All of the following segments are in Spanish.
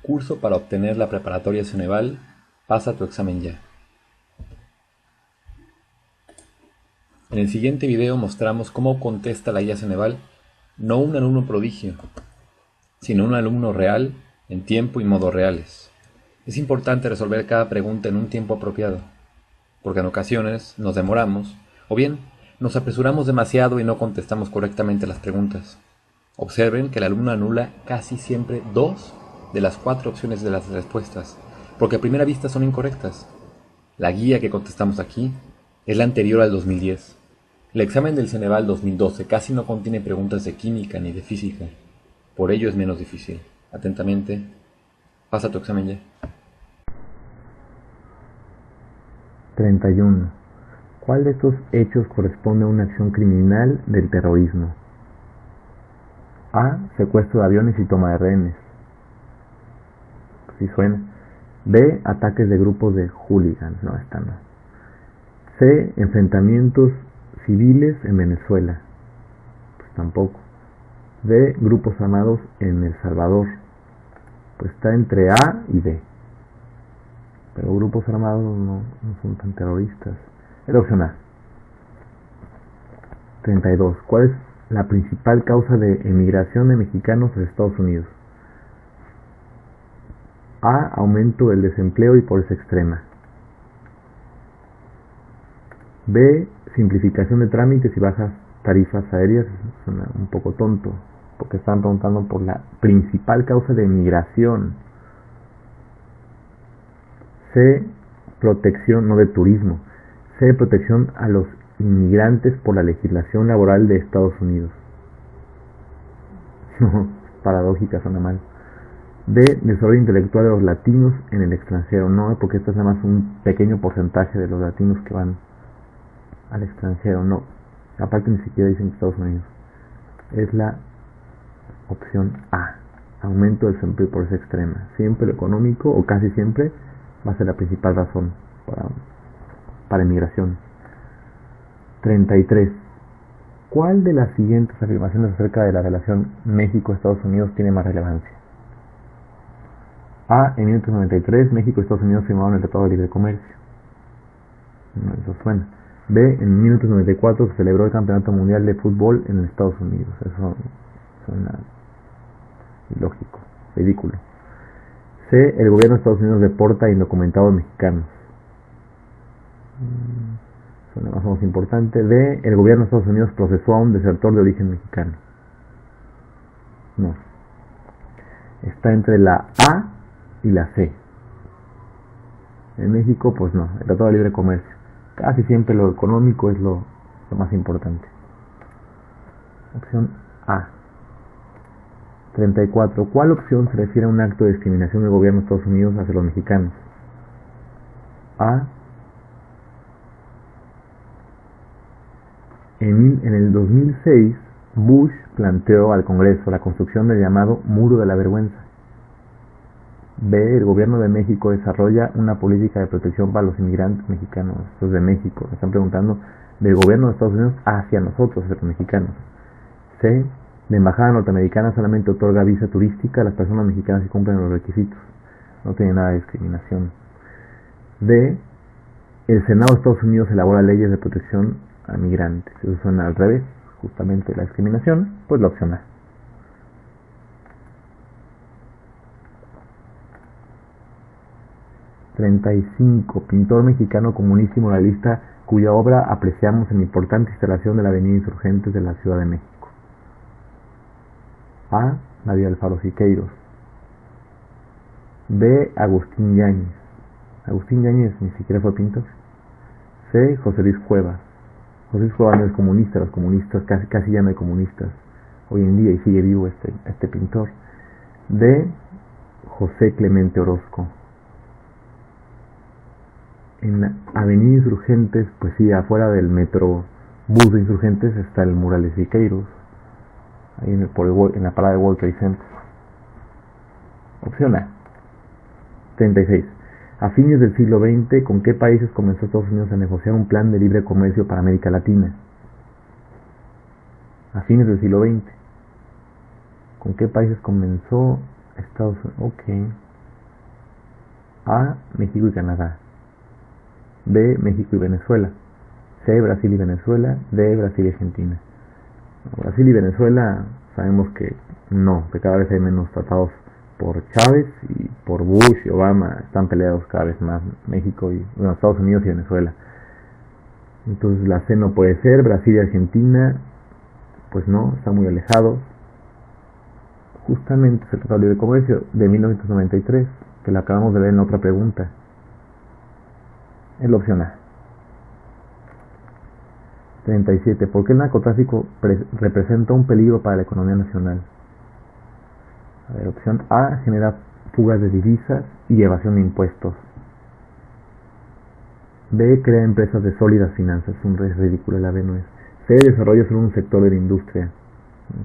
curso para obtener la preparatoria Ceneval, pasa tu examen ya. En el siguiente video mostramos cómo contesta la guía Ceneval, no un alumno prodigio, sino un alumno real, en tiempo y modo reales. Es importante resolver cada pregunta en un tiempo apropiado, porque en ocasiones nos demoramos, o bien nos apresuramos demasiado y no contestamos correctamente las preguntas. Observen que el alumno anula casi siempre 2 de las 4 opciones de las respuestas, porque a primera vista son incorrectas. La guía que contestamos aquí es la anterior al 2010. El examen del Ceneval 2012 casi no contiene preguntas de química ni de física, por ello es menos difícil. Atentamente, pasa tu examen ya. 31. ¿Cuál de estos hechos corresponde a una acción criminal del terrorismo? A. Secuestro de aviones y toma de rehenes. Sí suena. B. Ataques de grupos de hooligans. No, esta no. C. Enfrentamientos civiles en Venezuela. Pues tampoco. D. Grupos armados en El Salvador. Pues está entre A y D. Pero grupos armados no son tan terroristas. Es la opción A. 32. ¿Cuál es la principal causa de emigración de mexicanos a Estados Unidos? A. Aumento del desempleo y pobreza extrema. B. Simplificación de trámites y bajas tarifas aéreas. Suena un poco tonto, porque están preguntando por la principal causa de emigración. C. Protección, no de turismo. C. Protección a los inmigrantes por la legislación laboral de Estados Unidos. No, paradójica, suena mal. D. Desarrollo intelectual de los latinos en el extranjero. No, porque esto es nada más un pequeño porcentaje de los latinos que van al extranjero. No, aparte ni siquiera dicen Estados Unidos. Es la opción A. Aumento del desempleo y pobreza extrema. Siempre lo económico, o casi siempre, va a ser la principal razón para emigración. 33. ¿Cuál de las siguientes afirmaciones acerca de la relación México-Estados Unidos tiene más relevancia? A. En 1993, México y Estados Unidos firmaron el Tratado de Libre Comercio. No, eso suena. B. En 1994 se celebró el Campeonato Mundial de Fútbol en Estados Unidos. Eso suena ilógico, ridículo. C. El gobierno de Estados Unidos deporta a indocumentados mexicanos. Suena más o menos importante. D. El gobierno de Estados Unidos procesó a un desertor de origen mexicano. No. Está entre la A y la C. En México, pues no. El Tratado de Libre Comercio. Casi siempre lo económico es lo más importante. Opción A. 34. ¿Cuál opción se refiere a un acto de discriminación del gobierno de Estados Unidos hacia los mexicanos? A. En el 2006, Bush planteó al Congreso la construcción del llamado Muro de la Vergüenza. B. El gobierno de México desarrolla una política de protección para los inmigrantes mexicanos. Los de México. Me están preguntando del gobierno de Estados Unidos hacia nosotros, hacia los mexicanos. C. La embajada norteamericana solamente otorga visa turística a las personas mexicanas que cumplen los requisitos. No tiene nada de discriminación. D. El Senado de Estados Unidos elabora leyes de protección a migrantes. Eso suena al revés, justamente la discriminación, pues la opción A. 35. Pintor mexicano comunista y moralista cuya obra apreciamos en la importante instalación de la Avenida Insurgentes de la Ciudad de México. A. David Alfaro Siqueiros. B. Agustín Yáñez. Agustín Yáñez ni siquiera fue pintor. C. José Luis Cuevas. José Luis Cuevas no es comunista, los comunistas casi ya no hay comunistas hoy en día y sigue vivo este pintor. D. José Clemente Orozco. En la Avenida Insurgentes, pues sí, afuera del metro bus de Insurgentes está el mural de Siqueiros, ahí en la parada de World Trade Center. Opción A. 36. A fines del siglo XX, ¿con qué países comenzó Estados Unidos a negociar un plan de libre comercio para América Latina? A fines del siglo XX. ¿Con qué países comenzó Estados Unidos? Ok. A, México y Canadá. B, México y Venezuela. C, Brasil y Venezuela. D, Brasil y Argentina. Brasil y Venezuela sabemos que no, que cada vez hay menos tratados por Chávez y por Bush y Obama. Están peleados cada vez más México y Estados Unidos y Venezuela. Entonces la C no puede ser. Brasil y Argentina, pues no, están muy alejados. Justamente es el Tratado de Libre Comercio de 1993, que lo acabamos de ver en la otra pregunta. Es la opción A. 37. ¿Por qué el narcotráfico representa un peligro para la economía nacional? A ver, opción A, genera fugas de divisas y evasión de impuestos. B, crea empresas de sólidas finanzas. Es ridículo, la B no es. C, desarrolla solo un sector de la industria.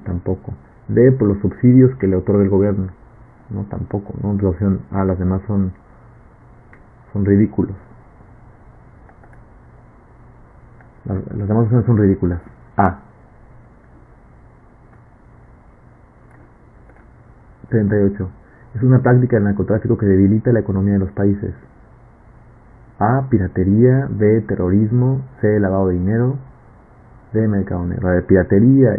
Tampoco. D, por los subsidios que le otorga el gobierno. No, tampoco. No, la opción A, las demás son ridículos. Las demás opciones son ridículas. A. 38. Es una práctica del narcotráfico que debilita la economía de los países. A, piratería. B, terrorismo. C, lavado de dinero. D, mercado negro. La de piratería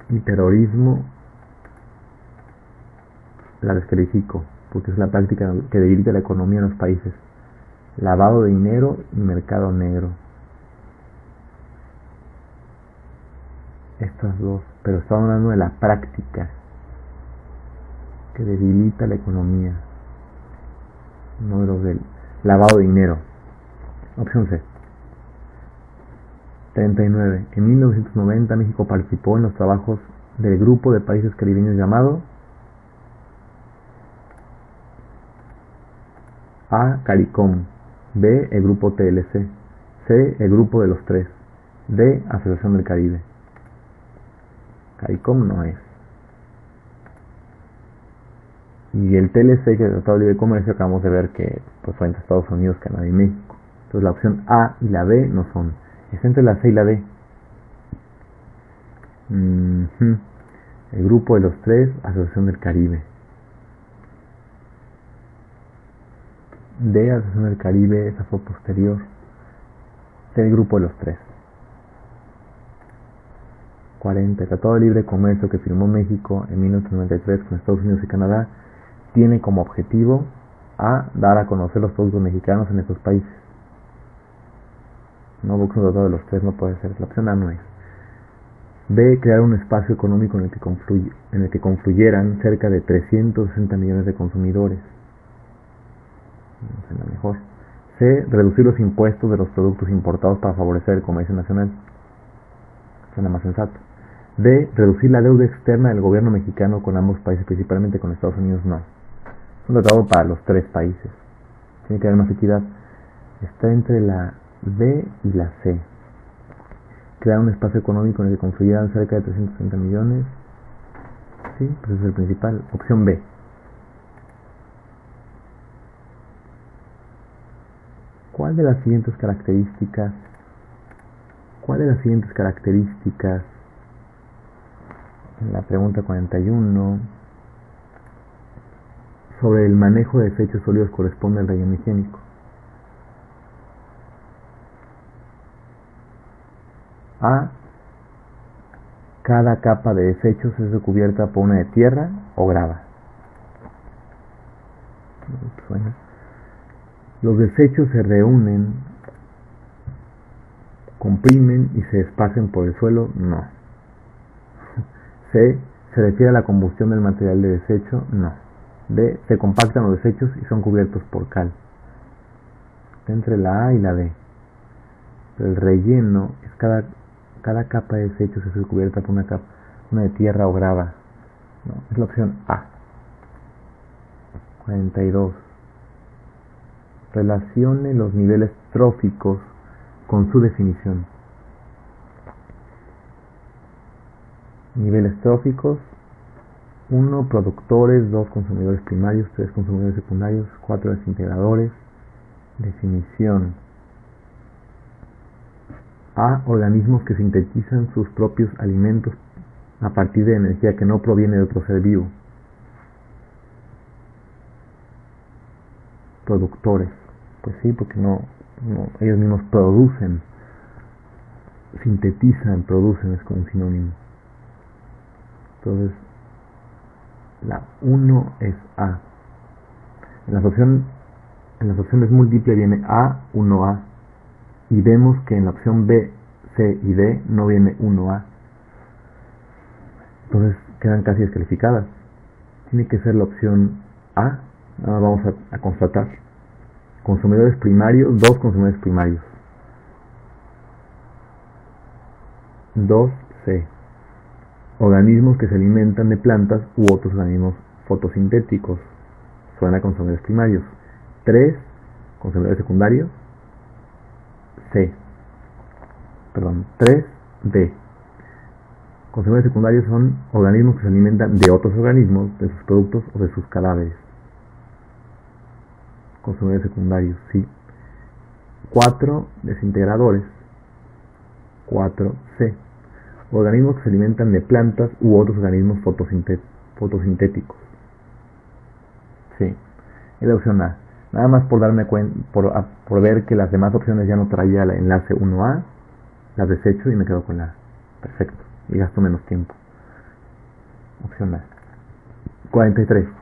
y terrorismo la descalifico, porque es la práctica que debilita la economía de los países. Lavado de dinero y mercado negro. Estas dos, pero estamos hablando de la práctica que debilita la economía, no de los del lavado de dinero. Opción C. 39. En 1990 México participó en los trabajos del grupo de países caribeños llamado A, CARICOM. B, el grupo TLC. C, el grupo de los tres. D, Asociación del Caribe. CARICOM no es. Y el TLC, que es el Tratado de Libre Comercio, acabamos de ver que pues, fue entre Estados Unidos, Canadá y México. Entonces la opción A y la B no son. Es entre la C y la D. El grupo de los tres, Asociación del Caribe. D, Asociación del Caribe, esa fue posterior. C, el grupo de los tres. 40. El Tratado de Libre Comercio que firmó México en 1993 con Estados Unidos y Canadá tiene como objetivo A, dar a conocer los productos mexicanos en estos países. No, porque un tratado de los tres no puede ser. La opción A no es. B, crear un espacio económico en el que confluyeran cerca de 360 millones de consumidores. No es la mejor. C, reducir los impuestos de los productos importados para favorecer el comercio nacional. Suena más sensato. D, reducir la deuda externa del gobierno mexicano con ambos países, principalmente con Estados Unidos. No. Es un tratado para los tres países. Tiene que haber más equidad. Está entre la B y la C. Crear un espacio económico en el que confluyeran cerca de 360 millones. Sí, pues es el principal. Opción B. ¿Cuál de las siguientes características en la pregunta 41 sobre el manejo de desechos sólidos corresponde al relleno higiénico? A, cada capa de desechos es recubierta por una de tierra o grava. Suena. Los desechos se reúnen, comprimen y se esparcen por el suelo. No. C, se refiere a la combustión del material de desecho. No. D, se compactan los desechos y son cubiertos por cal. Está entre la A y la D. Pero el relleno es cada capa de desechos es recubierta por una de tierra o grava. No, es la opción A. 42. Relacione los niveles tróficos con su definición. Niveles tróficos: 1, productores; 2, consumidores primarios; 3, consumidores secundarios; 4, desintegradores. Definición: A, organismos que sintetizan sus propios alimentos a partir de energía que no proviene de otro ser vivo. productores. Pues sí, porque ellos mismos producen, sintetizan, producen, es como un sinónimo. Entonces, la 1 es A. En las opciones múltiples viene A, 1A. Y vemos que en la opción B, C y D no viene 1A. Entonces quedan casi descalificadas. Tiene que ser la opción A. Ahora vamos a constatar. Consumidores primarios, 2 consumidores primarios. 2C. Organismos que se alimentan de plantas u otros organismos fotosintéticos. Suena a consumidores primarios. 3. Consumidores secundarios. 3D. Consumidores secundarios son organismos que se alimentan de otros organismos, de sus productos o de sus cadáveres. Consumidores secundarios, sí. 4. Desintegradores. 4C. Organismos que se alimentan de plantas u otros organismos fotosintéticos. Sí, es la opción A. Nada más por darme cuenta, por ver que las demás opciones ya no traía el enlace 1A, las desecho y me quedo con la A. Perfecto. Y gasto menos tiempo. Opción A. 43.